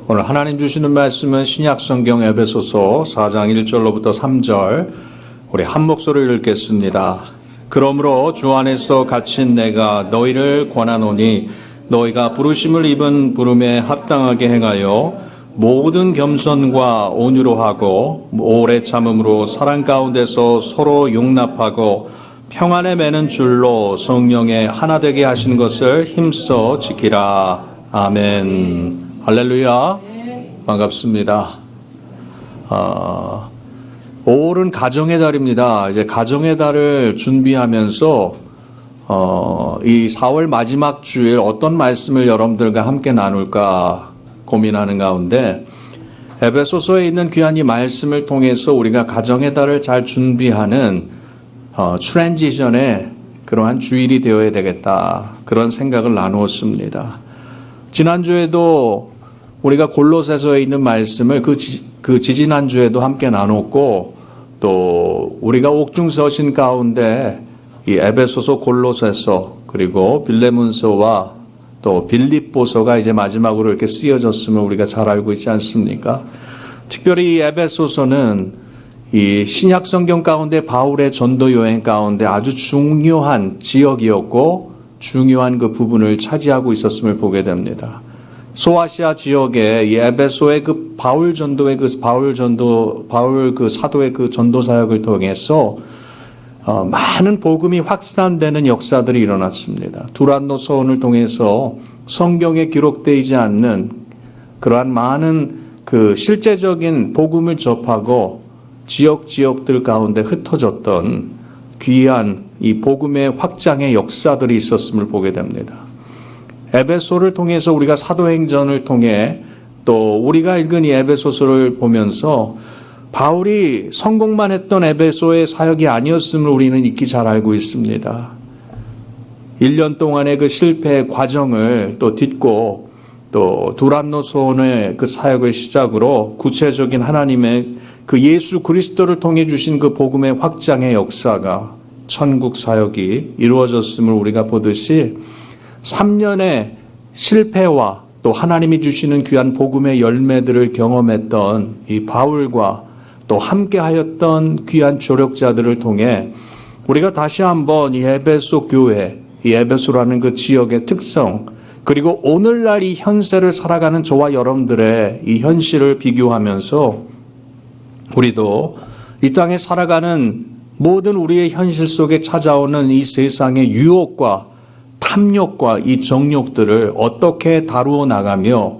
오늘 하나님 주시는 말씀은 신약성경 에베소서 4장 1절로부터 3절 우리 한 목소리를 읽겠습니다. 그러므로 주 안에서 갇힌 내가 너희를 권하노니 너희가 부르심을 입은 부름에 합당하게 행하여 모든 겸손과 온유로 하고 오래 참음으로 사랑 가운데서 서로 용납하고 평안에 매는 줄로 성령의 하나 되게 하시는 것을 힘써 지키라. 아멘. 할렐루야. 반갑습니다. 5월은 가정의 달입니다. 이제 가정의 달을 준비하면서 이 4월 마지막 주일 어떤 말씀을 여러분들과 함께 나눌까 고민하는 가운데 에베소서에 있는 귀한 이 말씀을 통해서 우리가 가정의 달을 잘 준비하는 트랜지션의 그러한 주일이 되어야 되겠다. 그런 생각을 나누었습니다. 지난주에도 우리가 골로새서에 있는 말씀을 그 지지난주에도 함께 나눴고 또 우리가 옥중서신 가운데 이 에베소서, 골로새서 그리고 빌레몬서와 또 빌립보서가 이제 마지막으로 이렇게 쓰여졌음을 우리가 잘 알고 있지 않습니까? 특별히 이 에베소서는 이 신약 성경 가운데 바울의 전도 여행 가운데 아주 중요한 지역이었고 중요한 그 부분을 차지하고 있었음을 보게 됩니다. 소아시아 지역에 이 에베소의 그 바울 그 사도의 그 전도 사역을 통해서 많은 복음이 확산되는 역사들이 일어났습니다. 두란노 서원을 통해서 성경에 기록되지 않는 그러한 많은 그 실제적인 복음을 접하고 지역들 가운데 흩어졌던 귀한 이 복음의 확장의 역사들이 있었음을 보게 됩니다. 에베소를 통해서 우리가 사도행전을 통해 또 우리가 읽은 이 에베소서를 보면서 바울이 성공만 했던 에베소의 사역이 아니었음을 우리는 익히 잘 알고 있습니다. 1년 동안의 그 실패의 과정을 또 딛고 또 두란노 소원의 그 사역을 시작으로 구체적인 하나님의 그 예수 그리스도를 통해 주신 그 복음의 확장의 역사가 천국 사역이 이루어졌음을 우리가 보듯이 3년의 실패와 또 하나님이 주시는 귀한 복음의 열매들을 경험했던 이 바울과 또 함께하였던 귀한 조력자들을 통해 우리가 다시 한번 이 에베소 교회, 이 에베소라는 그 지역의 특성 그리고 오늘날 이 현세를 살아가는 저와 여러분들의 이 현실을 비교하면서 우리도 이 땅에 살아가는 모든 우리의 현실 속에 찾아오는 이 세상의 유혹과 탐욕과 이 정욕들을 어떻게 다루어 나가며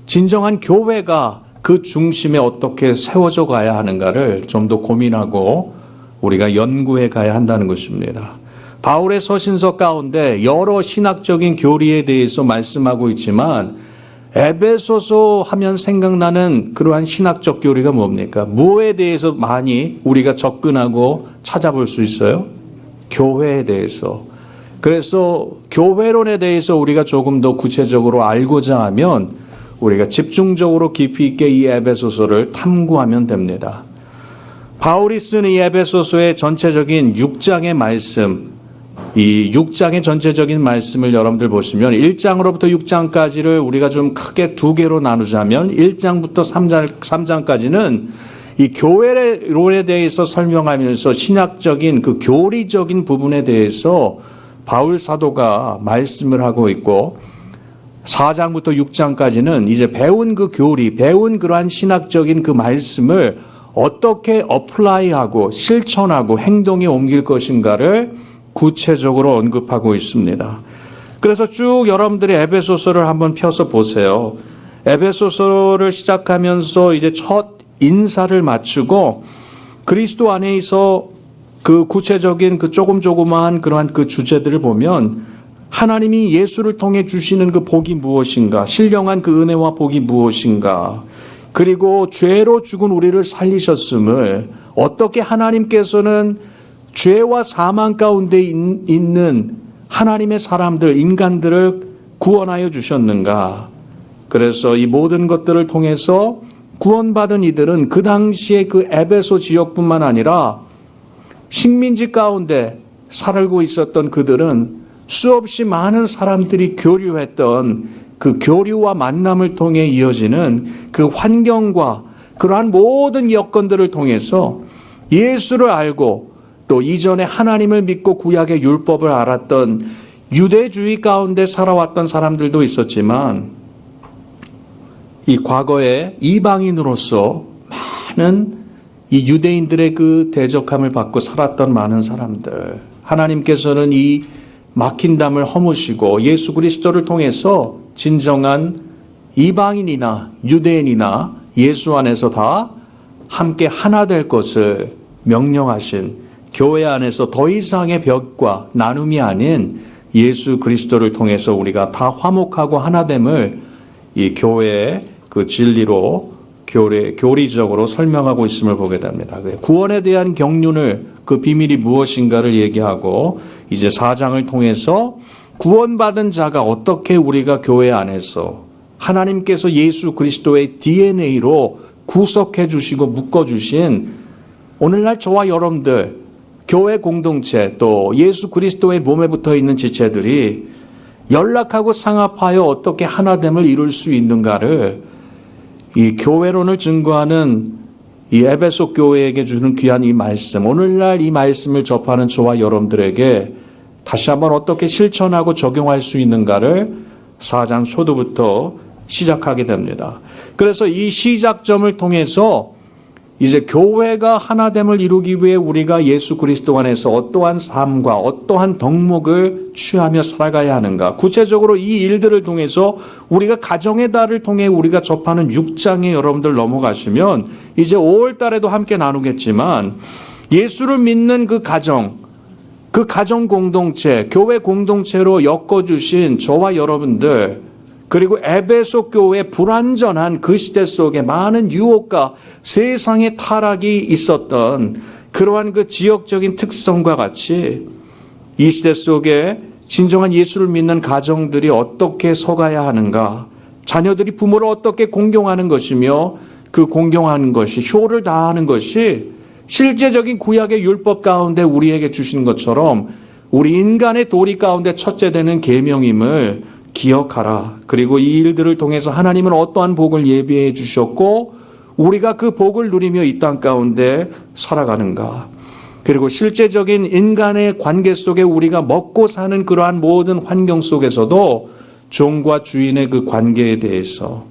진정한 교회가 그 중심에 어떻게 세워져 가야 하는가를 좀 더 고민하고 우리가 연구해 가야 한다는 것입니다. 바울의 서신서 가운데 여러 신학적인 교리에 대해서 말씀하고 있지만 에베소서 하면 생각나는 그러한 신학적 교리가 뭡니까? 무엇에 대해서 많이 우리가 접근하고 찾아볼 수 있어요? 교회에 대해서. 그래서 교회론에 대해서 우리가 조금 더 구체적으로 알고자 하면 우리가 집중적으로 깊이 있게 이 에베소서를 탐구하면 됩니다. 바울이 쓴 이 에베소서의 전체적인 6장의 말씀, 이 6장의 전체적인 말씀을 여러분들 보시면 1장으로부터 6장까지를 우리가 좀 크게 두 개로 나누자면 1장부터 3장까지는 이 교회론에 대해서 설명하면서 신학적인 그 교리적인 부분에 대해서 바울 사도가 말씀을 하고 있고 4장부터 6장까지는 이제 배운 그 교리, 배운 그러한 신학적인 그 말씀을 어떻게 어플라이하고 실천하고 행동에 옮길 것인가를 구체적으로 언급하고 있습니다. 그래서 쭉 여러분들이 에베소서를 한번 펴서 보세요. 에베소서를 시작하면서 이제 첫 인사를 마치고 그리스도 안에서 그 구체적인 그 조그마한 그러한 그 주제들을 보면 하나님이 예수를 통해 주시는 그 복이 무엇인가, 신령한 그 은혜와 복이 무엇인가, 그리고 죄로 죽은 우리를 살리셨음을 어떻게 하나님께서는 죄와 사망 가운데 있는 하나님의 사람들, 인간들을 구원하여 주셨는가. 그래서 이 모든 것들을 통해서 구원받은 이들은 그 당시에 그 에베소 지역뿐만 아니라 식민지 가운데 살고 있었던 그들은 수없이 많은 사람들이 교류했던 그 교류와 만남을 통해 이어지는 그 환경과 그러한 모든 여건들을 통해서 예수를 알고 또 이전에 하나님을 믿고 구약의 율법을 알았던 유대주의 가운데 살아왔던 사람들도 있었지만 이 과거에 이방인으로서 많은 이 유대인들의 그 대적함을 받고 살았던 많은 사람들, 하나님께서는 이 막힌 담을 허무시고 예수 그리스도를 통해서 진정한 이방인이나 유대인이나 예수 안에서 다 함께 하나 될 것을 명령하신 교회 안에서 더 이상의 벽과 나눔이 아닌 예수 그리스도를 통해서 우리가 다 화목하고 하나됨을 이 교회의 그 진리로 교리적으로 설명하고 있음을 보게 됩니다. 구원에 대한 경륜을 그 비밀이 무엇인가를 얘기하고 이제 4장을 통해서 구원받은 자가 어떻게 우리가 교회 안에서 하나님께서 예수 그리스도의 DNA로 구속해 주시고 묶어 주신 오늘날 저와 여러분들 교회 공동체 또 예수 그리스도의 몸에 붙어 있는 지체들이 연락하고 상합하여 어떻게 하나됨을 이룰 수 있는가를 이 교회론을 증거하는 이 에베소 교회에게 주는 귀한 이 말씀, 오늘날 이 말씀을 접하는 저와 여러분들에게 다시 한번 어떻게 실천하고 적용할 수 있는가를 4장 초두부터 시작하게 됩니다. 그래서 이 시작점을 통해서 이제 교회가 하나됨을 이루기 위해 우리가 예수 그리스도 안에서 어떠한 삶과 어떠한 덕목을 취하며 살아가야 하는가. 구체적으로 이 일들을 통해서 우리가 가정의 달을 통해 우리가 접하는 6장에 여러분들 넘어가시면 이제 5월 달에도 함께 나누겠지만 예수를 믿는 그 가정 공동체, 교회 공동체로 엮어주신 저와 여러분들 그리고 에베소 교회의 불완전한 그 시대 속에 많은 유혹과 세상의 타락이 있었던 그러한 그 지역적인 특성과 같이 이 시대 속에 진정한 예수를 믿는 가정들이 어떻게 서가야 하는가, 자녀들이 부모를 어떻게 공경하는 것이며 그 공경하는 것이 효를 다하는 것이 실제적인 구약의 율법 가운데 우리에게 주신 것처럼 우리 인간의 도리 가운데 첫째 되는 계명임을 기억하라. 그리고 이 일들을 통해서 하나님은 어떠한 복을 예비해 주셨고 우리가 그 복을 누리며 이 땅 가운데 살아가는가. 그리고 실제적인 인간의 관계 속에 우리가 먹고 사는 그러한 모든 환경 속에서도 종과 주인의 그 관계에 대해서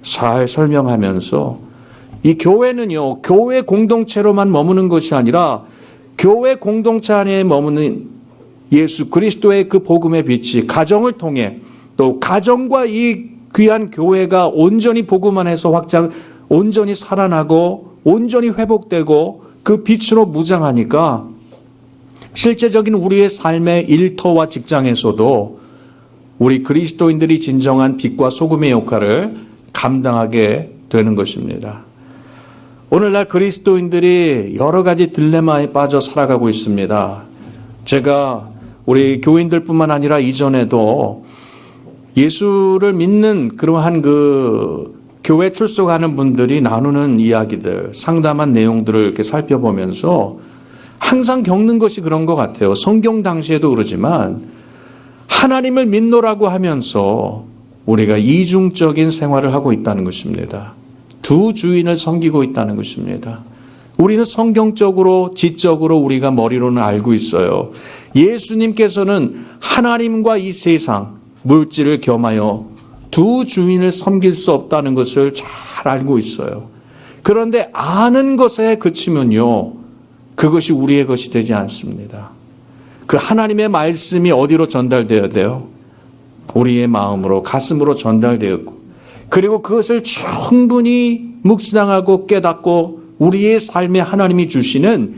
잘 설명하면서 이 교회는요, 교회 공동체로만 머무는 것이 아니라 교회 공동체 안에 머무는 예수 그리스도의 그 복음의 빛이 가정을 통해 또 가정과 이 귀한 교회가 온전히 복음 안에서 온전히 살아나고 온전히 회복되고 그 빛으로 무장하니까 실제적인 우리의 삶의 일터와 직장에서도 우리 그리스도인들이 진정한 빛과 소금의 역할을 감당하게 되는 것입니다. 오늘날 그리스도인들이 여러 가지 딜레마에 빠져 살아가고 있습니다. 제가 우리 교인들뿐만 아니라 이전에도 예수를 믿는 그러한 그 교회 출석하는 분들이 나누는 이야기들, 상담한 내용들을 이렇게 살펴보면서 항상 겪는 것이 그런 것 같아요. 성경 당시에도 그러지만 하나님을 믿노라고 하면서 우리가 이중적인 생활을 하고 있다는 것입니다. 두 주인을 섬기고 있다는 것입니다. 우리는 성경적으로 지적으로 우리가 머리로는 알고 있어요. 예수님께서는 하나님과 이 세상 물질을 겸하여 두 주인을 섬길 수 없다는 것을 잘 알고 있어요. 그런데 아는 것에 그치면요, 그것이 우리의 것이 되지 않습니다. 그 하나님의 말씀이 어디로 전달되어야 돼요? 우리의 마음으로, 가슴으로 전달되었고, 그리고 그것을 충분히 묵상하고 깨닫고 우리의 삶에 하나님이 주시는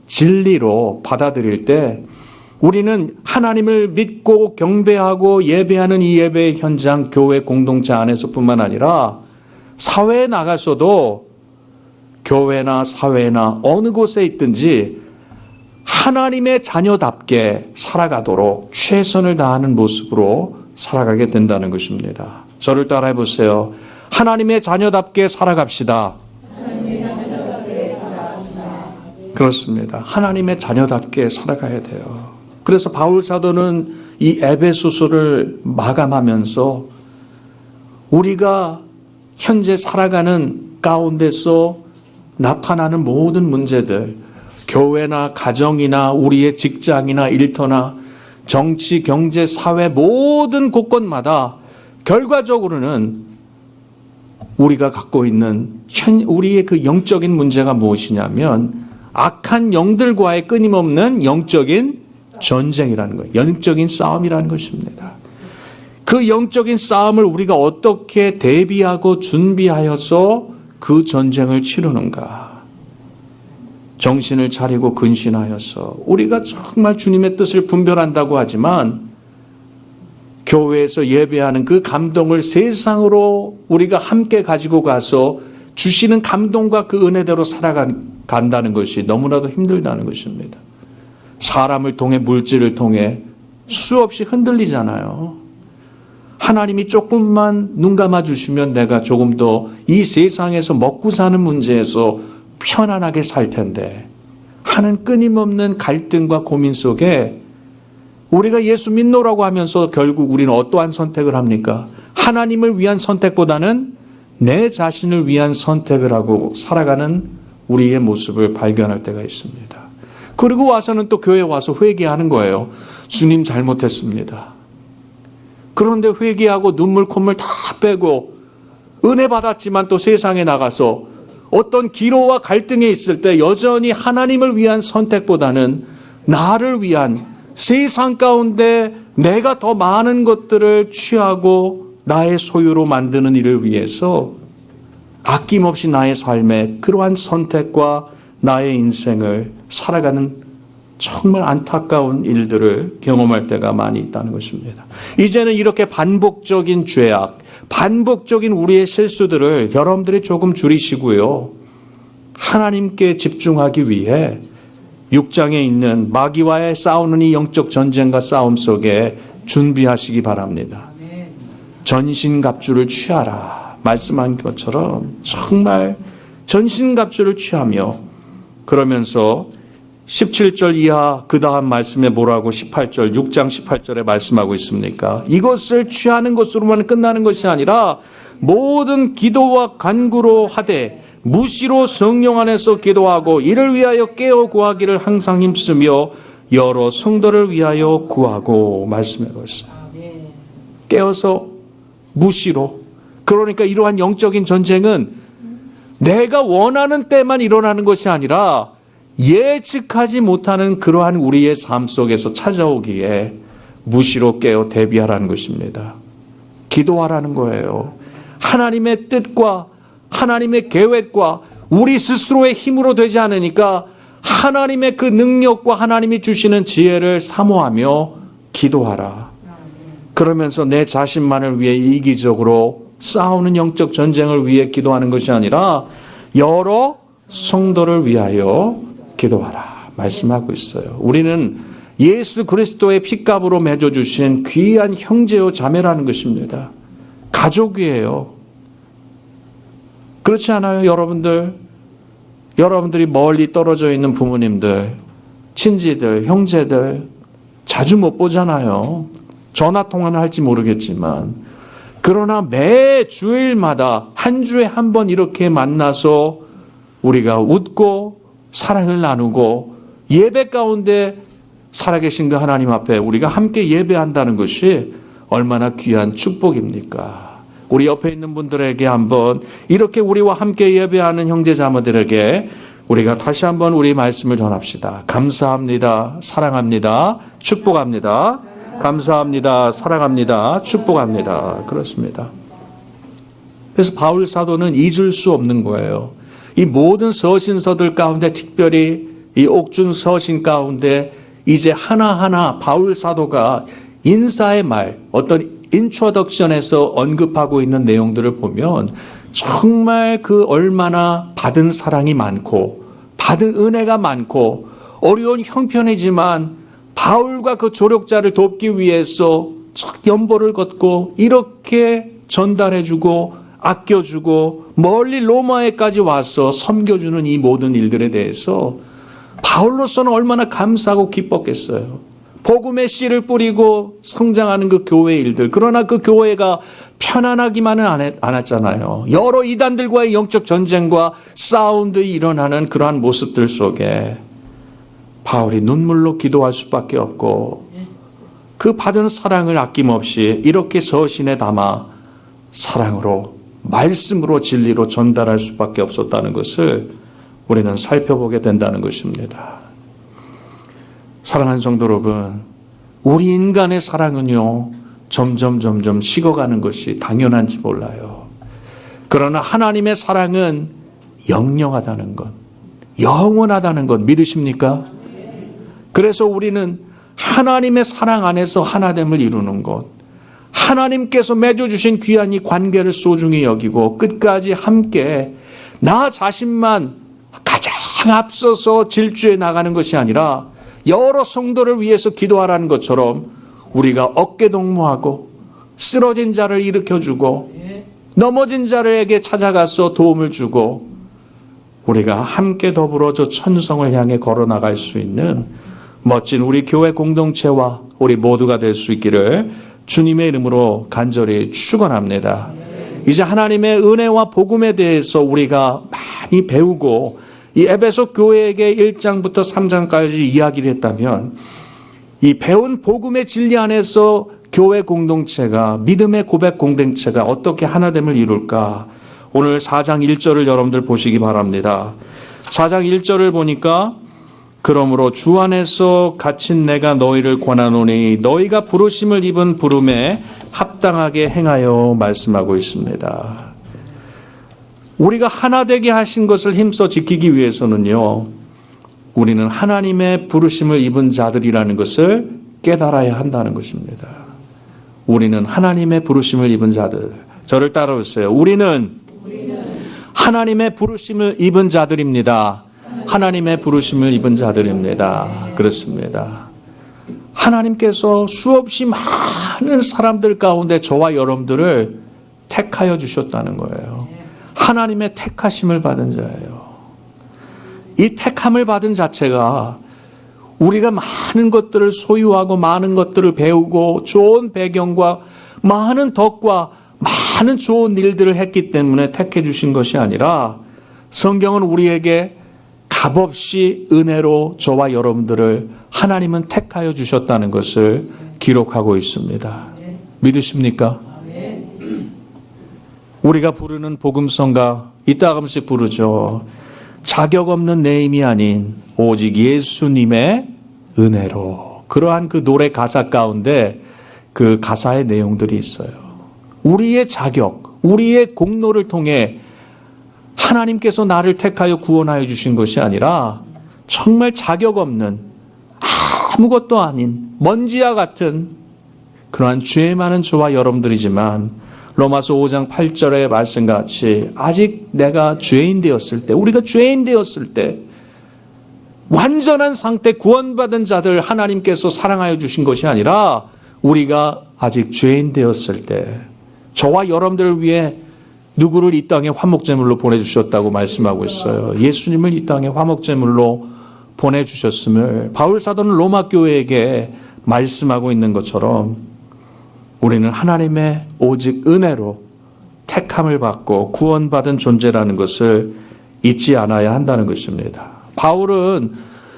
진리로 받아들일 때 우리는 하나님을 믿고 경배하고 예배하는 이 예배의 현장, 교회 공동체 안에서뿐만 아니라 사회에 나가서도 교회나 사회나 어느 곳에 있든지 하나님의 자녀답게 살아가도록 최선을 다하는 모습으로 살아가게 된다는 것입니다. 저를 따라해 보세요. 하나님의 자녀답게 살아갑시다. 그렇습니다. 하나님의 자녀답게 살아가야 돼요. 그래서 바울 사도는 이 에베소서를 마감하면서 우리가 현재 살아가는 가운데서 나타나는 모든 문제들, 교회나 가정이나 우리의 직장이나 일터나 정치, 경제, 사회 모든 곳곳마다 결과적으로는 우리가 갖고 있는 우리의 그 영적인 문제가 무엇이냐면 악한 영들과의 끊임없는 영적인 전쟁이라는 거예요. 영적인 싸움이라는 것입니다. 그 영적인 싸움을 우리가 어떻게 대비하고 준비하여서 그 전쟁을 치르는가. 정신을 차리고 근신하여서 우리가 정말 주님의 뜻을 분별한다고 하지만 교회에서 예배하는 그 감동을 세상으로 우리가 함께 가지고 가서 주시는 감동과 그 은혜대로 살아간다는 것이 너무나도 힘들다는 것입니다. 사람을 통해 물질을 통해 수없이 흔들리잖아요. 하나님이 조금만 눈 감아 주시면 내가 조금 더 이 세상에서 먹고 사는 문제에서 편안하게 살 텐데 하는 끊임없는 갈등과 고민 속에 우리가 예수 믿노라고 하면서 결국 우리는 어떠한 선택을 합니까? 하나님을 위한 선택보다는 내 자신을 위한 선택을 하고 살아가는 우리의 모습을 발견할 때가 있습니다. 그리고 와서는 또 교회에 와서 회개하는 거예요. 주님 잘못했습니다. 그런데 회개하고 눈물 콧물 다 빼고 은혜 받았지만 또 세상에 나가서 어떤 기로와 갈등에 있을 때 여전히 하나님을 위한 선택보다는 나를 위한 세상 가운데 내가 더 많은 것들을 취하고 나의 소유로 만드는 일을 위해서 아낌없이 나의 삶에 그러한 선택과 나의 인생을 살아가는 정말 안타까운 일들을 경험할 때가 많이 있다는 것입니다. 이제는 이렇게 반복적인 죄악, 반복적인 우리의 실수들을 여러분들이 조금 줄이시고요. 하나님께 집중하기 위해 6장에 있는 마귀와의 싸우는 이 영적 전쟁과 싸움 속에 준비하시기 바랍니다. 전신갑주를 취하라. 말씀한 것처럼 정말 전신갑주를 취하며 그러면서 17절 이하 그 다음 말씀에 뭐라고 18절 6장 18절에 말씀하고 있습니까? 이것을 취하는 것으로만 끝나는 것이 아니라 모든 기도와 간구로 하되 무시로 성령 안에서 기도하고 이를 위하여 깨어 구하기를 항상 힘쓰며 여러 성도를 위하여 구하고 말씀하고 있어요. 깨어서 무시로. 그러니까 이러한 영적인 전쟁은 내가 원하는 때만 일어나는 것이 아니라 예측하지 못하는 그러한 우리의 삶 속에서 찾아오기에 무시로 깨어 대비하라는 것입니다. 기도하라는 거예요. 하나님의 뜻과 하나님의 계획과 우리 스스로의 힘으로 되지 않으니까 하나님의 그 능력과 하나님이 주시는 지혜를 사모하며 기도하라. 그러면서 내 자신만을 위해 이기적으로 싸우는 영적 전쟁을 위해 기도하는 것이 아니라 여러 성도를 위하여 기도하라 말씀하고 있어요. 우리는 예수 그리스도의 핏값으로 맺어주신 귀한 형제요 자매라는 것입니다. 가족이에요. 그렇지 않아요? 여러분들이 멀리 떨어져 있는 부모님들, 친지들, 형제들 자주 못 보잖아요. 전화통화는 할지 모르겠지만 그러나 매 주일마다 한 주에 한 번 이렇게 만나서 우리가 웃고 사랑을 나누고 예배 가운데 살아계신 그 하나님 앞에 우리가 함께 예배한다는 것이 얼마나 귀한 축복입니까? 우리 옆에 있는 분들에게 한번 이렇게 우리와 함께 예배하는 형제자매들에게 우리가 다시 한번 우리 말씀을 전합시다. 감사합니다. 사랑합니다. 축복합니다. 감사합니다. 사랑합니다. 축복합니다. 그렇습니다. 그래서 바울 사도는 잊을 수 없는 거예요. 이 모든 서신서들 가운데 특별히 이 옥중 서신 가운데 이제 하나하나 바울 사도가 인사의 말, 어떤 인트로덕션에서 언급하고 있는 내용들을 보면 정말 그 얼마나 받은 사랑이 많고 받은 은혜가 많고 어려운 형편이지만 바울과 그 조력자를 돕기 위해서 연보를 걷고 이렇게 전달해주고 아껴주고 멀리 로마에까지 와서 섬겨주는 이 모든 일들에 대해서 바울로서는 얼마나 감사하고 기뻤겠어요. 복음의 씨를 뿌리고 성장하는 그 교회 일들. 그러나 그 교회가 편안하기만은 않았잖아요. 여러 이단들과의 영적 전쟁과 싸움들이 일어나는 그러한 모습들 속에 바울이 눈물로 기도할 수밖에 없고 그 받은 사랑을 아낌없이 이렇게 서신에 담아 사랑으로 말씀으로 진리로 전달할 수밖에 없었다는 것을 우리는 살펴보게 된다는 것입니다. 사랑하는 성도 여러분, 우리 인간의 사랑은요 점점 식어가는 것이 당연한지 몰라요. 그러나 하나님의 사랑은 영영하다는 것, 영원하다는 것 믿으십니까? 그래서 우리는 하나님의 사랑 안에서 하나됨을 이루는 것, 하나님께서 맺어주신 귀한 이 관계를 소중히 여기고 끝까지 함께 나 자신만 가장 앞서서 질주해 나가는 것이 아니라 여러 성도를 위해서 기도하라는 것처럼 우리가 어깨동무하고 쓰러진 자를 일으켜주고 넘어진 자들에게 찾아가서 도움을 주고 우리가 함께 더불어 저 천성을 향해 걸어나갈 수 있는 멋진 우리 교회 공동체와 우리 모두가 될 수 있기를 주님의 이름으로 간절히 축원합니다. 이제 하나님의 은혜와 복음에 대해서 우리가 많이 배우고 이 에베소 교회에게 1장부터 3장까지 이야기를 했다면 이 배운 복음의 진리 안에서 교회 공동체가 믿음의 고백 공동체가 어떻게 하나됨을 이룰까? 오늘 4장 1절을 여러분들 보시기 바랍니다. 4장 1절을 보니까 그러므로 주 안에서 갇힌 내가 너희를 권하노니 너희가 부르심을 입은 부름에 합당하게 행하여 말씀하고 있습니다. 우리가 하나 되게 하신 것을 힘써 지키기 위해서는요, 우리는 하나님의 부르심을 입은 자들이라는 것을 깨달아야 한다는 것입니다. 우리는 하나님의 부르심을 입은 자들. 저를 따라오세요. 우리는 하나님의 부르심을 입은 자들입니다. 하나님의 부르심을 입은 자들입니다. 그렇습니다. 하나님께서 수없이 많은 사람들 가운데 저와 여러분들을 택하여 주셨다는 거예요. 하나님의 택하심을 받은 자예요. 이 택함을 받은 자체가 우리가 많은 것들을 소유하고 많은 것들을 배우고 좋은 배경과 많은 덕과 많은 좋은 일들을 했기 때문에 택해 주신 것이 아니라 성경은 우리에게 값없이 은혜로 저와 여러분들을 하나님은 택하여 주셨다는 것을 기록하고 있습니다. 믿으십니까? 우리가 부르는 복음성가 이따금씩 부르죠. 자격 없는 내 힘이 아닌 오직 예수님의 은혜로. 그러한 그 노래 가사 가운데 그 가사의 내용들이 있어요. 우리의 자격, 우리의 공로를 통해 하나님께서 나를 택하여 구원하여 주신 것이 아니라 정말 자격 없는 아무것도 아닌 먼지와 같은 그러한 죄 많은 저와 여러분들이지만 로마서 5장 8절의 말씀같이 아직 내가 죄인 되었을 때, 우리가 죄인 되었을 때 완전한 상태 구원받은 자들 하나님께서 사랑하여 주신 것이 아니라 우리가 아직 죄인 되었을 때 저와 여러분들을 위해 누구를 이 땅에 화목제물로 보내주셨다고 말씀하고 있어요. 예수님을 이 땅에 화목제물로 보내주셨음을 바울 사도는 로마 교회에게 말씀하고 있는 것처럼 우리는 하나님의 오직 은혜로 택함을 받고 구원받은 존재라는 것을 잊지 않아야 한다는 것입니다. 바울은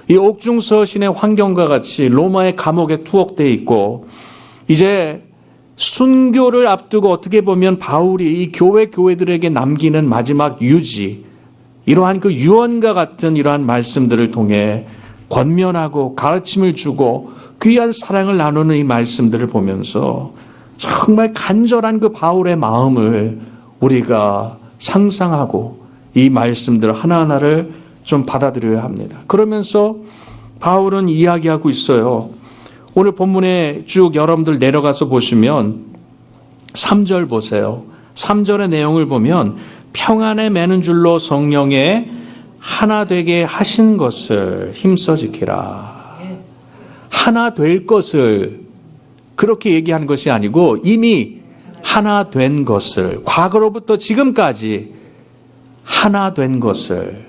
이 옥중서신의 환경과 같이 로마의 감옥에 투옥되어 있고 이제 순교를 앞두고 어떻게 보면 바울이 이 교회들에게 남기는 마지막 유지, 이러한 그 유언과 같은 이러한 말씀들을 통해 권면하고 가르침을 주고 귀한 사랑을 나누는 이 말씀들을 보면서 정말 간절한 그 바울의 마음을 우리가 상상하고 이 말씀들 하나하나를 좀 받아들여야 합니다. 그러면서 바울은 이야기하고 있어요. 오늘 본문에 쭉 여러분들 내려가서 보시면 3절 보세요. 3절의 내용을 보면 평안에 매는 줄로 성령에 하나 되게 하신 것을 힘써 지키라. 하나 될 것을 그렇게 얘기하는 것이 아니고 이미 하나 된 것을, 과거로부터 지금까지 하나 된 것을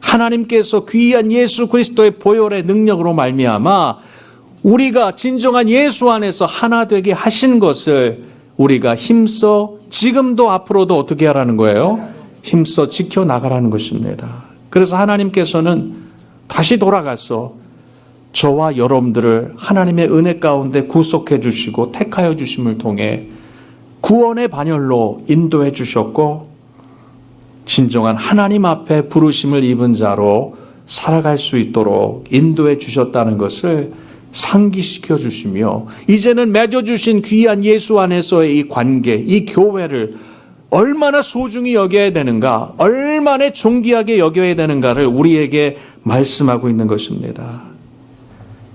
하나님께서 귀한 예수 그리스도의 보혈의 능력으로 말미암아 우리가 진정한 예수 안에서 하나 되게 하신 것을 우리가 힘써 지금도 앞으로도 어떻게 하라는 거예요? 힘써 지켜나가라는 것입니다. 그래서 하나님께서는 다시 돌아가서 저와 여러분들을 하나님의 은혜 가운데 구속해 주시고 택하여 주심을 통해 구원의 반열로 인도해 주셨고 진정한 하나님 앞에 부르심을 입은 자로 살아갈 수 있도록 인도해 주셨다는 것을 상기시켜 주시며 이제는 맺어주신 귀한 예수 안에서의 이 관계, 이 교회를 얼마나 소중히 여겨야 되는가, 얼마나 존귀하게 여겨야 되는가를 우리에게 말씀하고 있는 것입니다.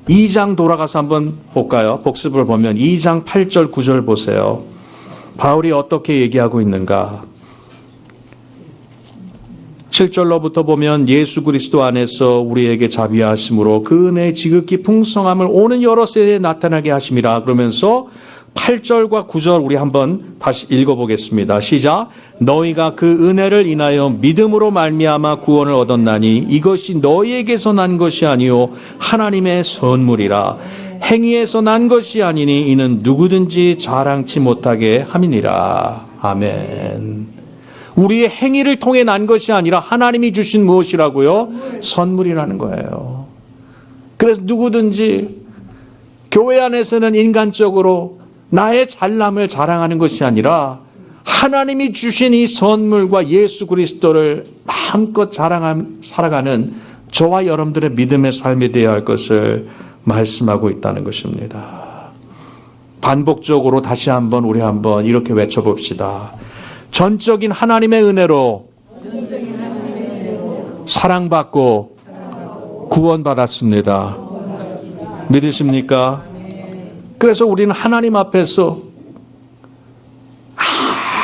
2장 돌아가서 한번 볼까요? 복습을 보면 2장 8절 9절 보세요. 바울이 어떻게 얘기하고 있는가? 7절로부터 보면 예수 그리스도 안에서 우리에게 자비하심으로 그 은혜의 지극히 풍성함을 오는 여러 세대에 나타나게 하심이라. 그러면서 8절과 9절 우리 한번 다시 읽어보겠습니다. 시작. 너희가 그 은혜를 인하여 믿음으로 말미암아 구원을 얻었나니 이것이 너희에게서 난 것이 아니요 하나님의 선물이라. 행위에서 난 것이 아니니 이는 누구든지 자랑치 못하게 함이니라. 아멘. 우리의 행위를 통해 난 것이 아니라 하나님이 주신 무엇이라고요? 선물이라는 거예요. 그래서 누구든지 교회 안에서는 인간적으로 나의 잘남을 자랑하는 것이 아니라 하나님이 주신 이 선물과 예수 그리스도를 마음껏 자랑하며 살아가는 저와 여러분들의 믿음의 삶이 되어야 할 것을 말씀하고 있다는 것입니다. 반복적으로 다시 한번 우리 한번 이렇게 외쳐봅시다. 전적인 하나님의 은혜로 사랑받고 구원받았습니다. 믿으십니까? 그래서 우리는 하나님 앞에서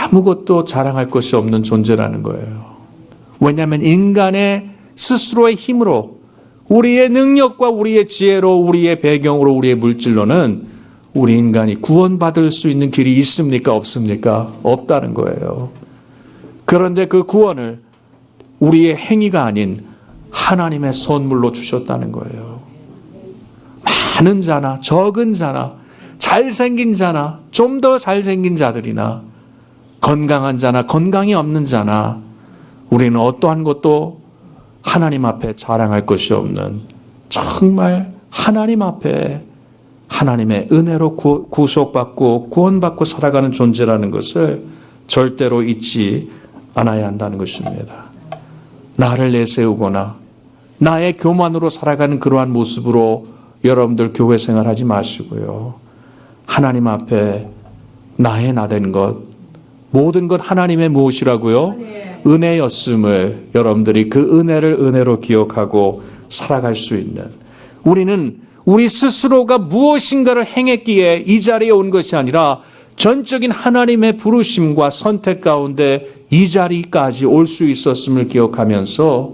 아무것도 자랑할 것이 없는 존재라는 거예요. 왜냐하면 인간의 스스로의 힘으로 우리의 능력과 우리의 지혜로 우리의 배경으로 우리의 물질로는 우리 인간이 구원받을 수 있는 길이 있습니까? 없습니까? 없다는 거예요. 그런데 그 구원을 우리의 행위가 아닌 하나님의 선물로 주셨다는 거예요. 많은 자나 적은 자나 잘생긴 자나 좀 더 잘생긴 자들이나 건강한 자나 건강이 없는 자나 우리는 어떠한 것도 하나님 앞에 자랑할 것이 없는 정말 하나님 앞에 하나님의 은혜로 구속받고 구원받고 살아가는 존재라는 것을 절대로 잊지 않아야 한다는 것입니다. 나를 내세우거나 나의 교만으로 살아가는 그러한 모습으로 여러분들 교회 생활하지 마시고요. 하나님 앞에 나의 나된 것, 모든 것 하나님의 무엇이라고요? 은혜였음을 여러분들이 그 은혜를 은혜로 기억하고 살아갈 수 있는, 우리는 우리 스스로가 무엇인가를 행했기에 이 자리에 온 것이 아니라 전적인 하나님의 부르심과 선택 가운데 이 자리까지 올 수 있었음을 기억하면서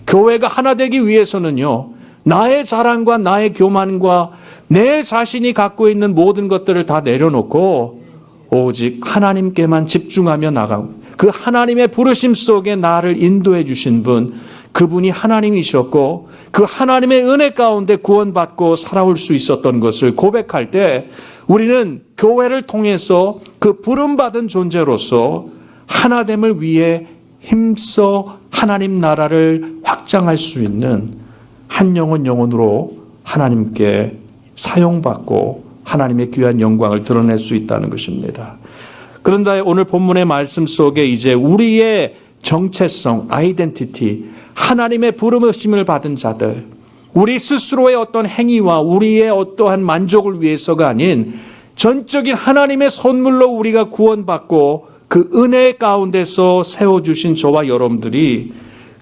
교회가 하나 되기 위해서는요, 나의 자랑과 나의 교만과 내 자신이 갖고 있는 모든 것들을 다 내려놓고 오직 하나님께만 집중하며 나가고 그 하나님의 부르심 속에 나를 인도해 주신 분, 그분이 하나님이셨고 그 하나님의 은혜 가운데 구원받고 살아올 수 있었던 것을 고백할 때 우리는 교회를 통해서 그 부름받은 존재로서 하나됨을 위해 힘써 하나님 나라를 확장할 수 있는 한 영혼 영혼으로 하나님께 사용받고 하나님의 귀한 영광을 드러낼 수 있다는 것입니다. 그런데 오늘 본문의 말씀 속에 이제 우리의 정체성, 아이덴티티, 하나님의 부르심을 받은 자들, 우리 스스로의 어떤 행위와 우리의 어떠한 만족을 위해서가 아닌 전적인 하나님의 선물로 우리가 구원받고 그 은혜 가운데서 세워주신 저와 여러분들이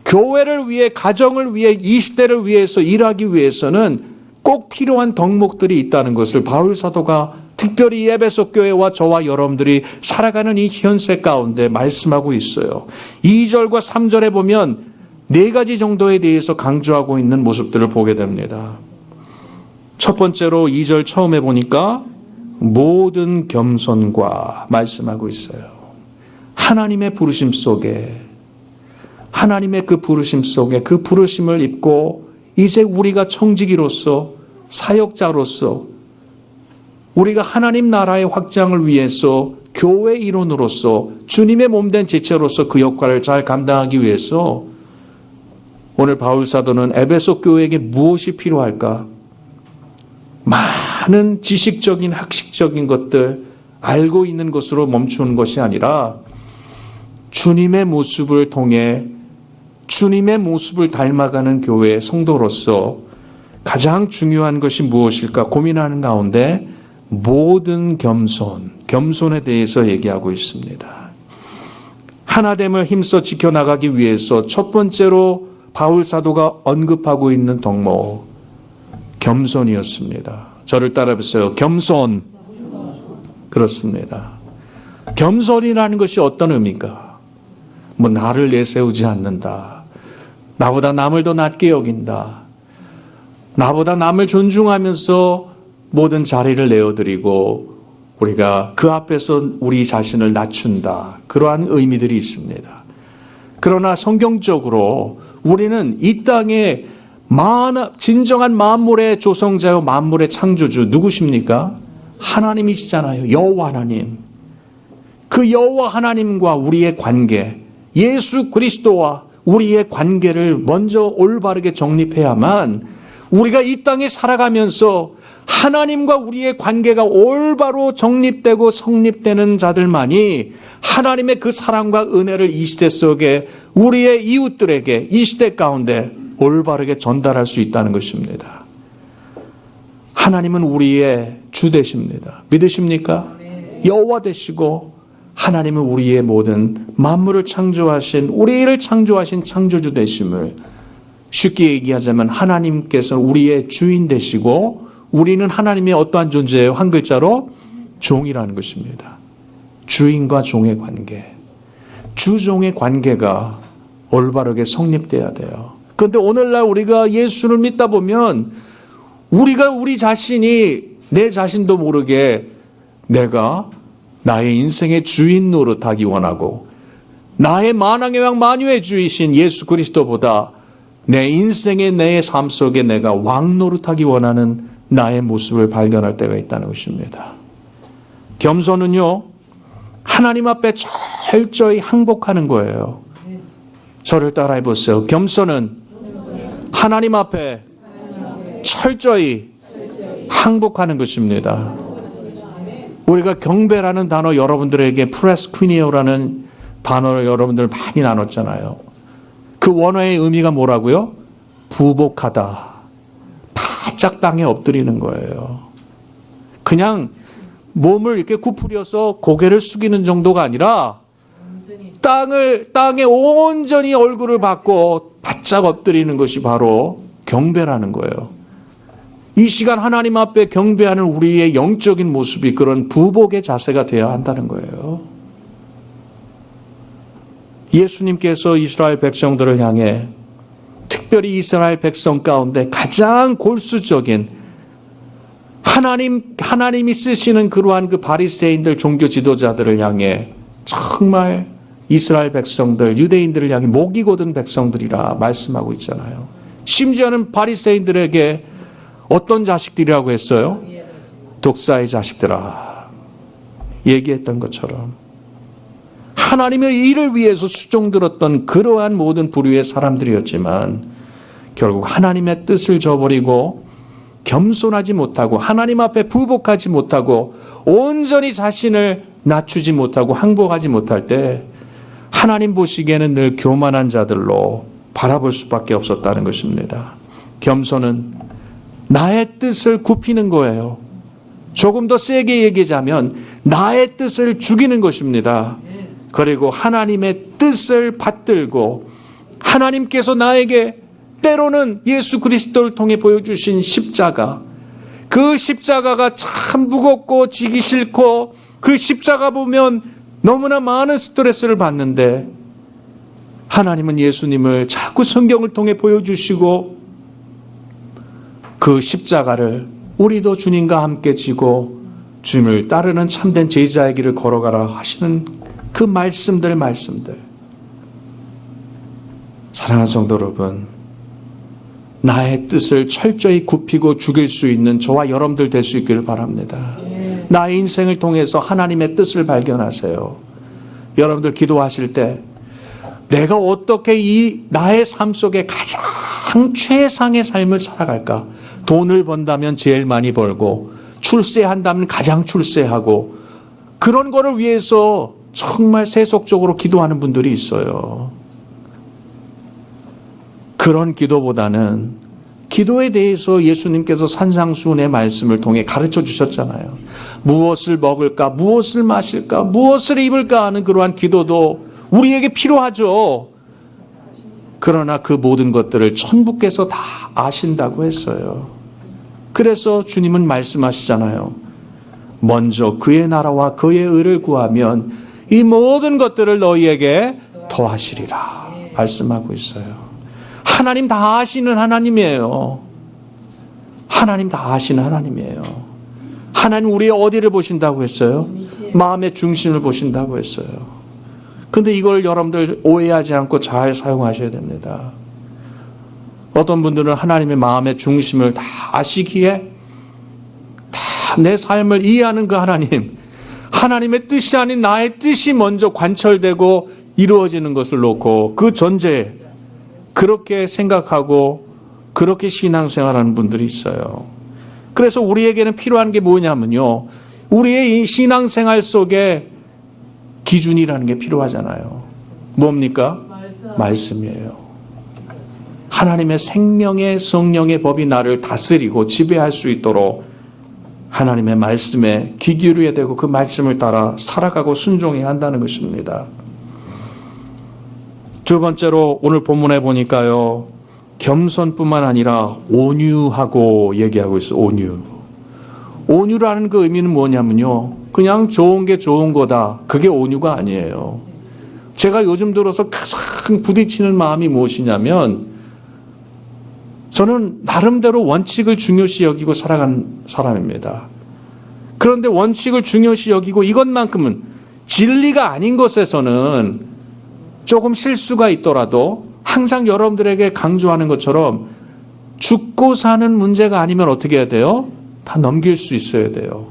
교회를 위해, 가정을 위해, 이 시대를 위해서 일하기 위해서는 꼭 필요한 덕목들이 있다는 것을 바울 사도가 특별히 에베소 교회와 저와 여러분들이 살아가는 이 현세 가운데 말씀하고 있어요. 2절과 3절에 보면 4가지 정도에 대해서 강조하고 있는 모습들을 보게 됩니다. 첫 번째로 2절 처음에 보니까 모든 겸손과 말씀하고 있어요. 하나님의 부르심 속에, 하나님의 그 부르심 속에 그 부르심을 입고 이제 우리가 청지기로서 사역자로서 우리가 하나님 나라의 확장을 위해서 교회 일원으로서 주님의 몸된 지체로서 그 역할을 잘 감당하기 위해서 오늘 바울 사도는 에베소 교회에게 무엇이 필요할까? 많은 지식적인 학식적인 것들 알고 있는 것으로 멈추는 것이 아니라 주님의 모습을 통해 주님의 모습을 닮아가는 교회의 성도로서 가장 중요한 것이 무엇일까 고민하는 가운데 모든 겸손에 대해서 얘기하고 있습니다. 하나됨을 힘써 지켜나가기 위해서 첫 번째로 바울 사도가 언급하고 있는 덕목, 겸손이었습니다. 저를 따라해보세요. 겸손. 그렇습니다. 겸손이라는 것이 어떤 의미인가? 뭐 나를 내세우지 않는다. 나보다 남을 더 낮게 여긴다. 나보다 남을 존중하면서 모든 자리를 내어드리고 우리가 그 앞에서 우리 자신을 낮춘다. 그러한 의미들이 있습니다. 그러나 성경적으로 우리는 이 땅에 진정한 만물의 조성자요 만물의 창조주 누구십니까? 하나님이시잖아요. 여호와 하나님. 그 여호와 하나님과 우리의 관계, 예수 그리스도와 우리의 관계를 먼저 올바르게 정립해야만 우리가 이 땅에 살아가면서 하나님과 우리의 관계가 올바로 정립되고 성립되는 자들만이 하나님의 그 사랑과 은혜를 이 시대 속에 우리의 이웃들에게 이 시대 가운데 올바르게 전달할 수 있다는 것입니다. 하나님은 우리의 주 되십니다. 믿으십니까? 여호와 되시고 하나님은 우리의 모든 만물을 창조하신 우리를 창조하신 창조주 되심을 쉽게 얘기하자면 하나님께서 우리의 주인 되시고 우리는 하나님의 어떠한 존재예요? 한 글자로 종이라는 것입니다. 주인과 종의 관계. 주종의 관계가 올바르게 성립돼야 돼요. 그런데 오늘날 우리가 예수를 믿다 보면 우리 자신이 내 자신도 모르게 내가 나의 인생의 주인 노릇하기 원하고 나의 만왕의 왕 만유의 주이신 예수 그리스도보다 내 인생의 내 삶 속에 내가 왕 노릇하기 원하는 나의 모습을 발견할 때가 있다는 것입니다. 겸손은요, 하나님 앞에 철저히 항복하는 거예요. 저를 따라해 보세요. 겸손은 하나님 앞에 철저히 항복하는 것입니다. 우리가 경배라는 단어 여러분들에게 프레스퀴니오라는 단어를 여러분들 많이 나눴잖아요. 그 원어의 의미가 뭐라고요? 부복하다. 바짝 땅에 엎드리는 거예요. 그냥 몸을 이렇게 구부려서 고개를 숙이는 정도가 아니라 땅에 온전히 얼굴을 받고 바짝 엎드리는 것이 바로 경배라는 거예요. 이 시간 하나님 앞에 경배하는 우리의 영적인 모습이 그런 부복의 자세가 되어야 한다는 거예요. 예수님께서 이스라엘 백성들을 향해 특별히 이스라엘 백성 가운데 가장 골수적인 하나님이 쓰시는 그러한 그 바리새인들 종교 지도자들을 향해 정말 이스라엘 백성들, 유대인들을 향해 목이 곧은 백성들이라 말씀하고 있잖아요. 심지어는 바리새인들에게 어떤 자식들이라고 했어요? 독사의 자식들아. 얘기했던 것처럼 하나님의 일을 위해서 수종들었던 그러한 모든 부류의 사람들이었지만 결국 하나님의 뜻을 저버리고 겸손하지 못하고 하나님 앞에 부복하지 못하고 온전히 자신을 낮추지 못하고 항복하지 못할 때 하나님 보시기에는 늘 교만한 자들로 바라볼 수밖에 없었다는 것입니다. 겸손은 나의 뜻을 굽히는 거예요. 조금 더 세게 얘기하자면 나의 뜻을 죽이는 것입니다. 그리고 하나님의 뜻을 받들고 하나님께서 나에게 때로는 예수 그리스도를 통해 보여주신 십자가, 그 십자가가 참 무겁고 지기 싫고 그 십자가 보면 너무나 많은 스트레스를 받는데 하나님은 예수님을 자꾸 성경을 통해 보여주시고 그 십자가를 우리도 주님과 함께 지고 주님을 따르는 참된 제자의 길을 걸어가라 하시는 그 말씀들. 사랑하는 성도 여러분, 나의 뜻을 철저히 굽히고 죽일 수 있는 저와 여러분들 될 수 있기를 바랍니다. 나의 인생을 통해서 하나님의 뜻을 발견하세요. 여러분들 기도하실 때 내가 어떻게 이 나의 삶 속에 가장 최상의 삶을 살아갈까? 돈을 번다면 제일 많이 벌고, 출세한다면 가장 출세하고, 그런 거를 위해서 정말 세속적으로 기도하는 분들이 있어요. 그런 기도보다는 기도에 대해서 예수님께서 산상수훈의 말씀을 통해 가르쳐 주셨잖아요. 무엇을 먹을까, 무엇을 마실까, 무엇을 입을까 하는 그러한 기도도 우리에게 필요하죠. 그러나 그 모든 것들을 천부께서 다 아신다고 했어요. 그래서 주님은 말씀하시잖아요. 먼저 그의 나라와 그의 의를 구하면 이 모든 것들을 너희에게 더하시리라 말씀하고 있어요. 하나님 다 아시는 하나님이에요. 하나님 다 아시는 하나님이에요. 하나님 우리의 어디를 보신다고 했어요? 마음의 중심을 보신다고 했어요. 근데 이걸 여러분들 오해하지 않고 잘 사용하셔야 됩니다. 어떤 분들은 하나님의 마음의 중심을 다 아시기에 다 내 삶을 이해하는 그 하나님, 하나님의 뜻이 아닌 나의 뜻이 먼저 관철되고 이루어지는 것을 놓고 그 전제에 그렇게 생각하고 그렇게 신앙생활하는 분들이 있어요. 그래서 우리에게는 필요한 게 뭐냐면요, 우리의 이 신앙생활 속에 기준이라는 게 필요하잖아요. 뭡니까? 말씀이에요. 하나님의 생명의 성령의 법이 나를 다스리고 지배할 수 있도록 하나님의 말씀에 귀 기울여야 되고 그 말씀을 따라 살아가고 순종해야 한다는 것입니다. 두 번째로 오늘 본문에 보니까요, 겸손뿐만 아니라 온유하고 얘기하고 있어요. 온유. 온유라는 그 의미는 뭐냐면요, 그냥 좋은 게 좋은 거다, 그게 온유가 아니에요. 제가 요즘 들어서 가장 부딪히는 마음이 무엇이냐면, 저는 나름대로 원칙을 중요시 여기고 살아간 사람입니다. 그런데 원칙을 중요시 여기고 이것만큼은 진리가 아닌 것에서는 조금 실수가 있더라도 항상 여러분들에게 강조하는 것처럼 죽고 사는 문제가 아니면 어떻게 해야 돼요? 다 넘길 수 있어야 돼요.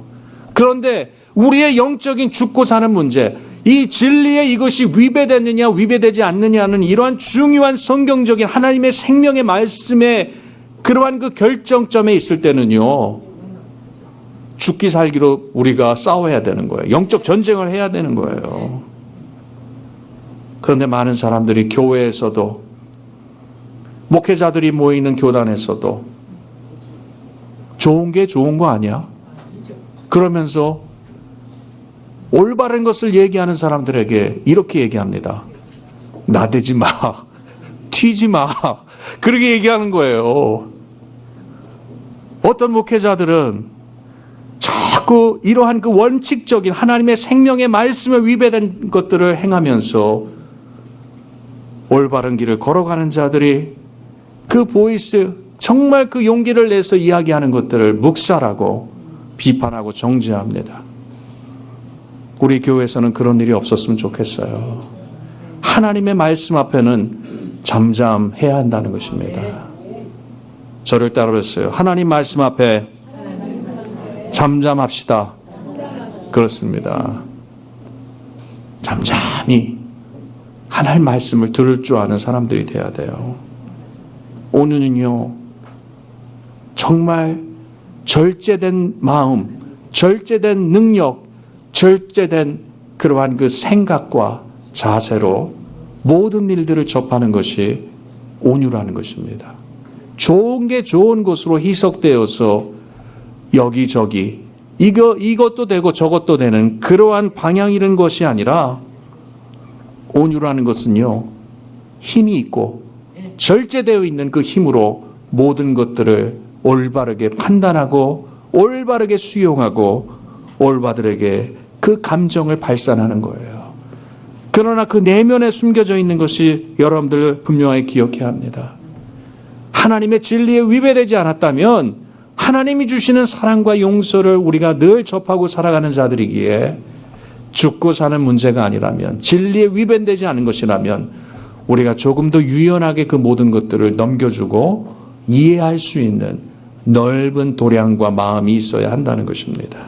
그런데 우리의 영적인 죽고 사는 문제, 이 진리에 이것이 위배되느냐 위배되지 않느냐는 이러한 중요한 성경적인 하나님의 생명의 말씀에 그러한 그 결정점에 있을 때는요, 죽기 살기로 우리가 싸워야 되는 거예요. 영적 전쟁을 해야 되는 거예요. 그런데 많은 사람들이 교회에서도, 목회자들이 모이는 교단에서도 좋은 게 좋은 거 아니야? 그러면서 올바른 것을 얘기하는 사람들에게 이렇게 얘기합니다. 나대지 마. 튀지 마. 그렇게 얘기하는 거예요. 어떤 목회자들은 자꾸 이러한 그 원칙적인 하나님의 생명의 말씀에 위배된 것들을 행하면서 올바른 길을 걸어가는 자들이 그 보이스, 정말 그 용기를 내서 이야기하는 것들을 묵살하고 비판하고 정죄합니다. 우리 교회에서는 그런 일이 없었으면 좋겠어요. 하나님의 말씀 앞에는 잠잠해야 한다는 것입니다. 저를 따라했어요. 하나님 말씀 앞에 잠잠합시다. 그렇습니다. 잠잠히 하나님 말씀을 들을 줄 아는 사람들이 돼야 돼요. 오늘은요, 정말 절제된 마음, 절제된 능력, 절제된 그러한 그 생각과 자세로 모든 일들을 접하는 것이 온유라는 것입니다. 좋은 게 좋은 것으로 희석되어서 여기저기 이것도 되고 저것도 되는 그러한 방향 잃은 것이 아니라, 온유라는 것은요, 힘이 있고 절제되어 있는 그 힘으로 모든 것들을 올바르게 판단하고 올바르게 수용하고 올바르게 그 감정을 발산하는 거예요. 그러나 그 내면에 숨겨져 있는 것이 여러분들 분명히 기억해야 합니다. 하나님의 진리에 위배되지 않았다면 하나님이 주시는 사랑과 용서를 우리가 늘 접하고 살아가는 자들이기에, 죽고 사는 문제가 아니라면, 진리에 위배되지 않은 것이라면 우리가 조금 더 유연하게 그 모든 것들을 넘겨주고 이해할 수 있는 넓은 도량과 마음이 있어야 한다는 것입니다.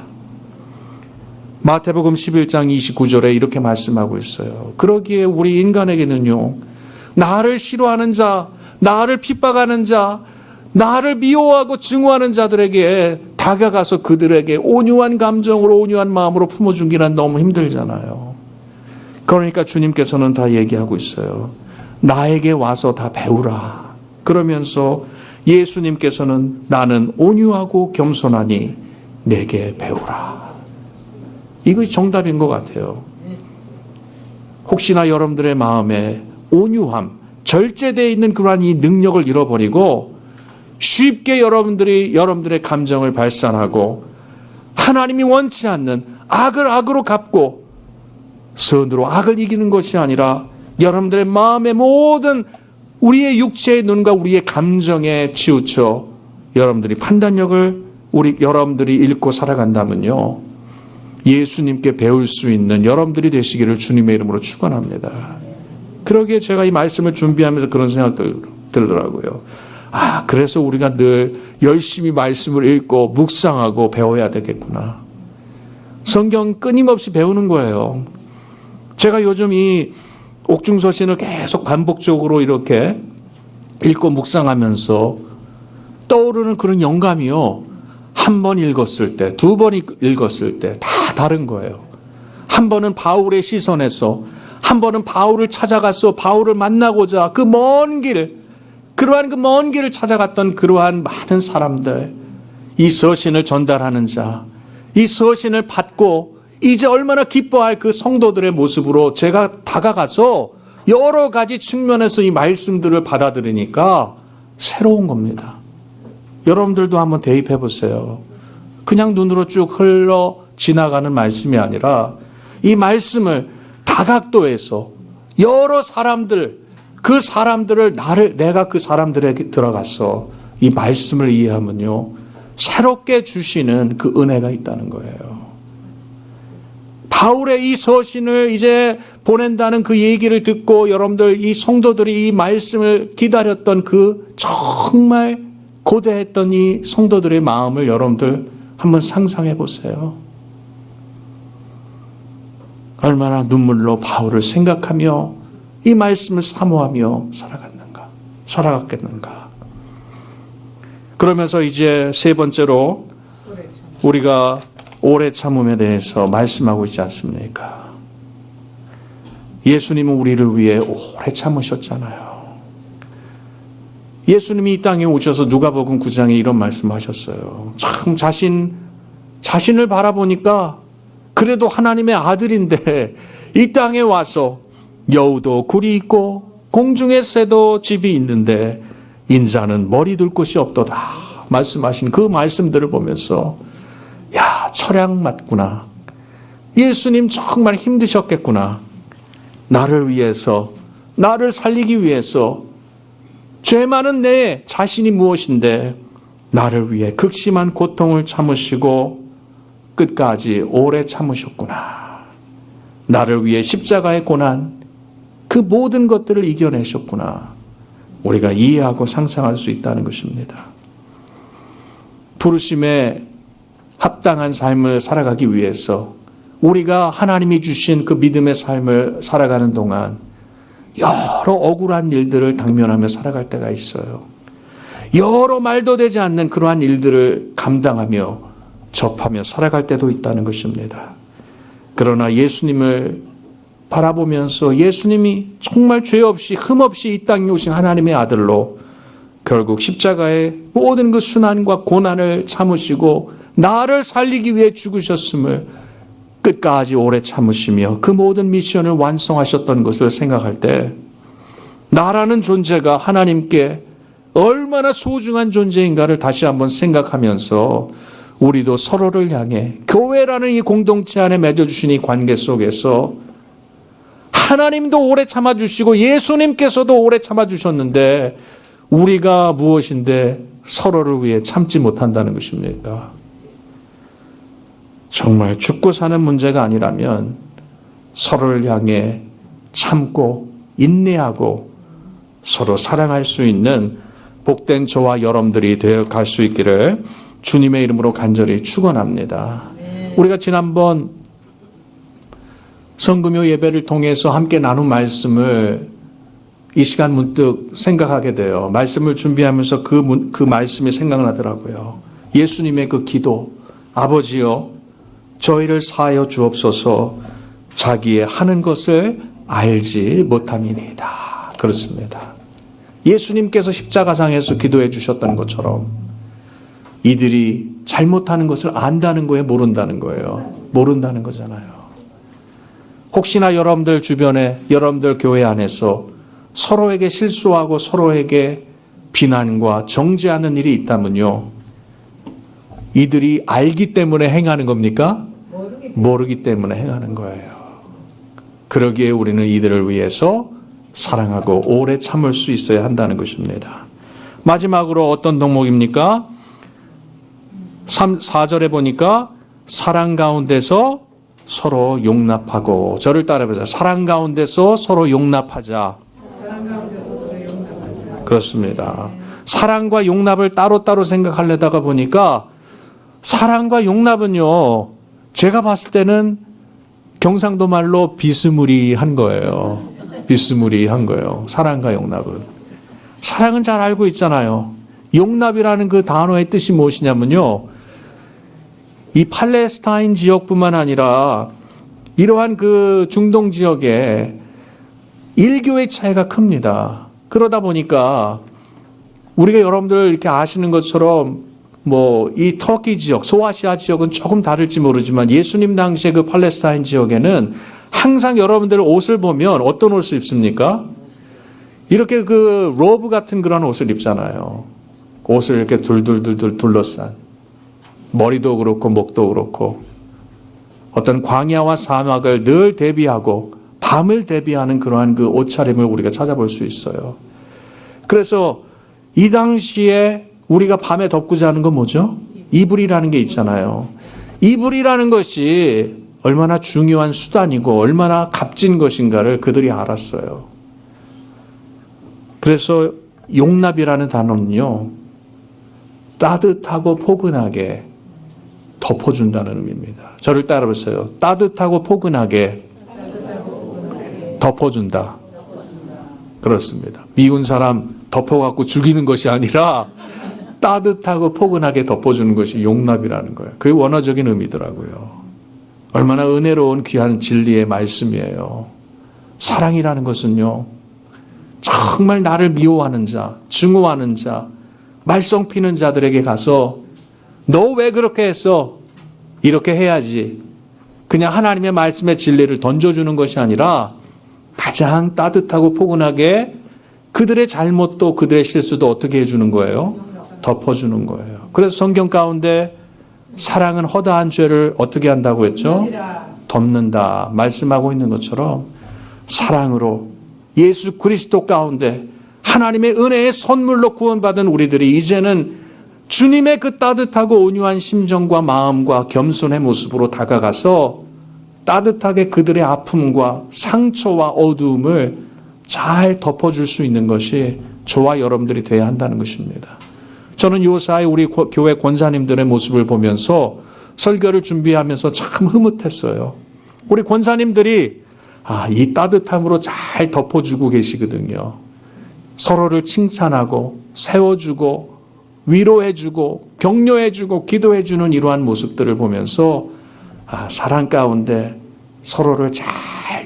마태복음 11장 29절에 이렇게 말씀하고 있어요. 그러기에 우리 인간에게는요, 나를 싫어하는 자, 나를 핍박하는 자, 나를 미워하고 증오하는 자들에게 다가가서 그들에게 온유한 감정으로 온유한 마음으로 품어주기란 너무 힘들잖아요. 그러니까 주님께서는 다 얘기하고 있어요. 나에게 와서 다 배우라. 그러면서 예수님께서는 나는 온유하고 겸손하니 내게 배우라. 이것이 정답인 것 같아요. 혹시나 여러분들의 마음에 온유함, 절제되어 있는 그러한 이 능력을 잃어버리고 쉽게 여러분들의 감정을 발산하고 하나님이 원치 않는 악을 악으로 갚고 선으로 악을 이기는 것이 아니라 여러분들의 마음의 모든 우리의 육체의 눈과 우리의 감정에 치우쳐 여러분들이 판단력을 여러분들이 잃고 살아간다면요, 예수님께 배울 수 있는 여러분들이 되시기를 주님의 이름으로 축원합니다. 그러기에 제가 이 말씀을 준비하면서 그런 생각들 들더라고요. 그래서 우리가 늘 열심히 말씀을 읽고 묵상하고 배워야 되겠구나. 성경 끊임없이 배우는 거예요. 제가 요즘 이 옥중서신을 계속 반복적으로 이렇게 읽고 묵상하면서 떠오르는 그런 영감이요, 한 번 읽었을 때, 두 번 읽었을 때 다 다른 거예요. 한 번은 바울의 시선에서, 한 번은 바울을 찾아가서 바울을 만나고자 그 먼 길, 그러한 그 먼 길을 찾아갔던 그러한 많은 사람들, 이 서신을 전달하는 자, 이 서신을 받고 이제 얼마나 기뻐할 그 성도들의 모습으로 제가 다가가서 여러 가지 측면에서 이 말씀들을 받아들이니까 새로운 겁니다. 여러분들도 한번 대입해 보세요. 그냥 눈으로 쭉 흘러 지나가는 말씀이 아니라 이 말씀을 다각도에서 여러 사람들, 그 사람들을 내가 그 사람들에게 들어가서 이 말씀을 이해하면요, 새롭게 주시는 그 은혜가 있다는 거예요. 바울의 이 서신을 이제 보낸다는 그 얘기를 듣고 여러분들, 이 성도들이 이 말씀을 기다렸던 그 정말 고대했던 이 성도들의 마음을 여러분들 한번 상상해 보세요. 얼마나 눈물로 바울을 생각하며 이 말씀을 사모하며 살아갔겠는가. 그러면서 이제 세 번째로 우리가 오래 참음에 대해서 말씀하고 있지 않습니까? 예수님은 우리를 위해 오래 참으셨잖아요. 예수님이 이 땅에 오셔서 누가복음 9장에 이런 말씀하셨어요. 참 자신을 바라보니까 그래도 하나님의 아들인데 이 땅에 와서 여우도 굴이 있고 공중의 새도 집이 있는데 인자는 머리 둘 곳이 없도다 말씀하신 그 말씀들을 보면서 철양 맞구나. 예수님 정말 힘드셨겠구나. 나를 위해서, 나를 살리기 위해서 죄 많은 내 자신이 무엇인데 나를 위해 극심한 고통을 참으시고 끝까지 오래 참으셨구나. 나를 위해 십자가의 고난, 그 모든 것들을 이겨내셨구나. 우리가 이해하고 상상할 수 있다는 것입니다. 부르심에 합당한 삶을 살아가기 위해서 우리가 하나님이 주신 그 믿음의 삶을 살아가는 동안 여러 억울한 일들을 당면하며 살아갈 때가 있어요. 여러 말도 되지 않는 그러한 일들을 감당하며 접하며 살아갈 때도 있다는 것입니다. 그러나 예수님을 바라보면서 예수님이 정말 죄 없이 흠 없이 이 땅에 오신 하나님의 아들로 결국 십자가의 모든 그 순환과 고난을 참으시고 나를 살리기 위해 죽으셨음을 끝까지 오래 참으시며 그 모든 미션을 완성하셨던 것을 생각할 때 나라는 존재가 하나님께 얼마나 소중한 존재인가를 다시 한번 생각하면서 우리도 서로를 향해 교회라는 이 공동체 안에 맺어주신 이 관계 속에서 하나님도 오래 참아주시고 예수님께서도 오래 참아주셨는데 우리가 무엇인데 서로를 위해 참지 못한다는 것입니까? 정말 죽고 사는 문제가 아니라면 서로를 향해 참고 인내하고 서로 사랑할 수 있는 복된 저와 여러분들이 되어 갈 수 있기를 주님의 이름으로 간절히 축원합니다. 우리가 지난번 성금요 예배를 통해서 함께 나눈 말씀을 이 시간 문득 생각하게 돼요. 말씀을 준비하면서 그 말씀이 생각나더라고요. 예수님의 그 기도, 아버지여 저희를 사하여 주옵소서 자기의 하는 것을 알지 못함이니이다. 그렇습니다. 예수님께서 십자가상에서 기도해 주셨던 것처럼 이들이 잘못하는 것을 안다는 거예요? 모른다는 거예요? 모른다는 거잖아요. 혹시나 여러분들 주변에, 여러분들 교회 안에서 서로에게 실수하고 서로에게 비난과 정죄하는 일이 있다면요, 이들이 알기 때문에 행하는 겁니까? 모르기 때문에 행하는 거예요. 그러기에 우리는 이들을 위해서 사랑하고 오래 참을 수 있어야 한다는 것입니다. 마지막으로 어떤 덕목입니까? 4절에 보니까 사랑 가운데서 서로 용납하고, 저를 따라해보세요. 사랑 가운데서 서로 용납하자. 그렇습니다. 사랑과 용납을 따로따로 생각하려다가 보니까 사랑과 용납은요, 제가 봤을 때는 경상도 말로 비스무리한 거예요. 비스무리한 거예요. 사랑과 용납은. 사랑은 잘 알고 있잖아요. 용납이라는 그 단어의 뜻이 무엇이냐면요, 이 팔레스타인 지역뿐만 아니라 이러한 그 중동 지역에 일교의 차이가 큽니다. 그러다 보니까 우리가 여러분들 이렇게 아시는 것처럼 뭐 이 터키 지역, 소아시아 지역은 조금 다를지 모르지만 예수님 당시에 그 팔레스타인 지역에는 항상 여러분들 옷을 보면 어떤 옷을 입습니까? 이렇게 그 로브 같은 그런 옷을 입잖아요. 옷을 이렇게 둘둘둘둘 둘러싼. 머리도 그렇고 목도 그렇고 어떤 광야와 사막을 늘 대비하고 밤을 대비하는 그러한 그 옷차림을 우리가 찾아볼 수 있어요. 그래서 이 당시에 우리가 밤에 덮고 자는 건 뭐죠? 이불이라는 게 있잖아요. 이불이라는 것이 얼마나 중요한 수단이고 얼마나 값진 것인가를 그들이 알았어요. 그래서 용납이라는 단어는요, 따뜻하고 포근하게 덮어준다는 의미입니다. 저를 따라보세요. 따뜻하고 포근하게 덮어준다. 그렇습니다. 미운 사람 덮어갖고 죽이는 것이 아니라 따뜻하고 포근하게 덮어주는 것이 용납이라는 거예요. 그게 원어적인 의미더라고요. 얼마나 은혜로운 귀한 진리의 말씀이에요. 사랑이라는 것은요, 정말 나를 미워하는 자, 증오하는 자, 말썽 피는 자들에게 가서 너 왜 그렇게 했어? 이렇게 해야지. 그냥 하나님의 말씀의 진리를 던져주는 것이 아니라 가장 따뜻하고 포근하게 그들의 잘못도 그들의 실수도 어떻게 해주는 거예요? 덮어주는 거예요. 그래서 성경 가운데 사랑은 허다한 죄를 어떻게 한다고 했죠? 덮는다 말씀하고 있는 것처럼 사랑으로 예수 그리스도 가운데 하나님의 은혜의 선물로 구원받은 우리들이 이제는 주님의 그 따뜻하고 온유한 심정과 마음과 겸손의 모습으로 다가가서 따뜻하게 그들의 아픔과 상처와 어두움을 잘 덮어줄 수 있는 것이 저와 여러분들이 돼야 한다는 것입니다. 저는 요사이 우리 교회 권사님들의 모습을 보면서 설교를 준비하면서 참 흐뭇했어요. 우리 권사님들이 이 따뜻함으로 잘 덮어주고 계시거든요. 서로를 칭찬하고 세워주고 위로해주고 격려해주고 기도해주는 이러한 모습들을 보면서 사랑 가운데 서로를 잘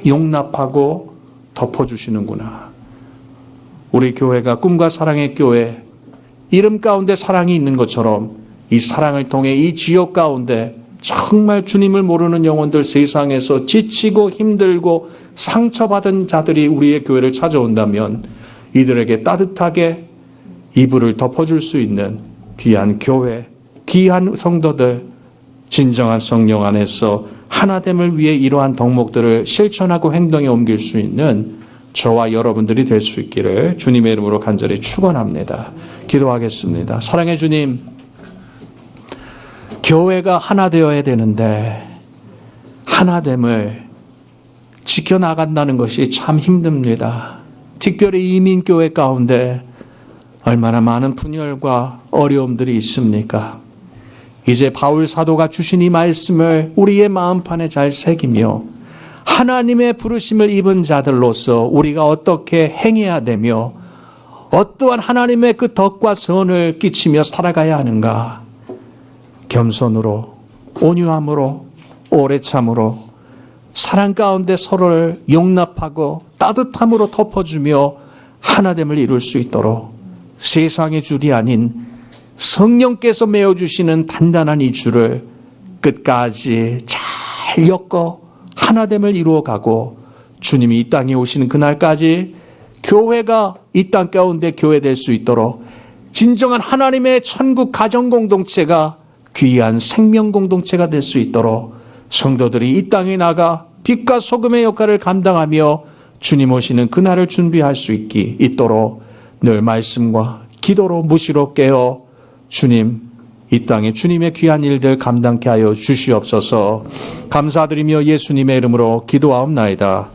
용납하고 덮어주시는구나. 우리 교회가 꿈과 사랑의 교회, 이름 가운데 사랑이 있는 것처럼 이 사랑을 통해 이 지역 가운데 정말 주님을 모르는 영혼들, 세상에서 지치고 힘들고 상처받은 자들이 우리의 교회를 찾아온다면 이들에게 따뜻하게 이불을 덮어줄 수 있는 귀한 교회, 귀한 성도들, 진정한 성령 안에서 하나됨을 위해 이러한 덕목들을 실천하고 행동에 옮길 수 있는 저와 여러분들이 될 수 있기를 주님의 이름으로 간절히 축원합니다. 기도하겠습니다. 사랑의 주님, 교회가 하나 되어야 되는데 하나됨을 지켜나간다는 것이 참 힘듭니다. 특별히 이민교회 가운데 얼마나 많은 분열과 어려움들이 있습니까? 이제 바울 사도가 주신 이 말씀을 우리의 마음판에 잘 새기며 하나님의 부르심을 입은 자들로서 우리가 어떻게 행해야 되며 어떠한 하나님의 그 덕과 선을 끼치며 살아가야 하는가? 겸손으로, 온유함으로, 오래 참으로, 사랑 가운데 서로를 용납하고 따뜻함으로 덮어주며 하나됨을 이룰 수 있도록 세상의 줄이 아닌 성령께서 메어주시는 단단한 이 줄을 끝까지 잘 엮어 하나됨을 이루어가고 주님이 이 땅에 오시는 그날까지 교회가 이 땅 가운데 교회될 수 있도록 진정한 하나님의 천국 가정 공동체가 귀한 생명 공동체가 될 수 있도록 성도들이 이 땅에 나가 빛과 소금의 역할을 감당하며 주님 오시는 그날을 준비할 수 있도록 늘 말씀과 기도로 무시로 깨어 주님, 이 땅에 주님의 귀한 일들 감당케 하여 주시옵소서. 감사드리며 예수님의 이름으로 기도하옵나이다.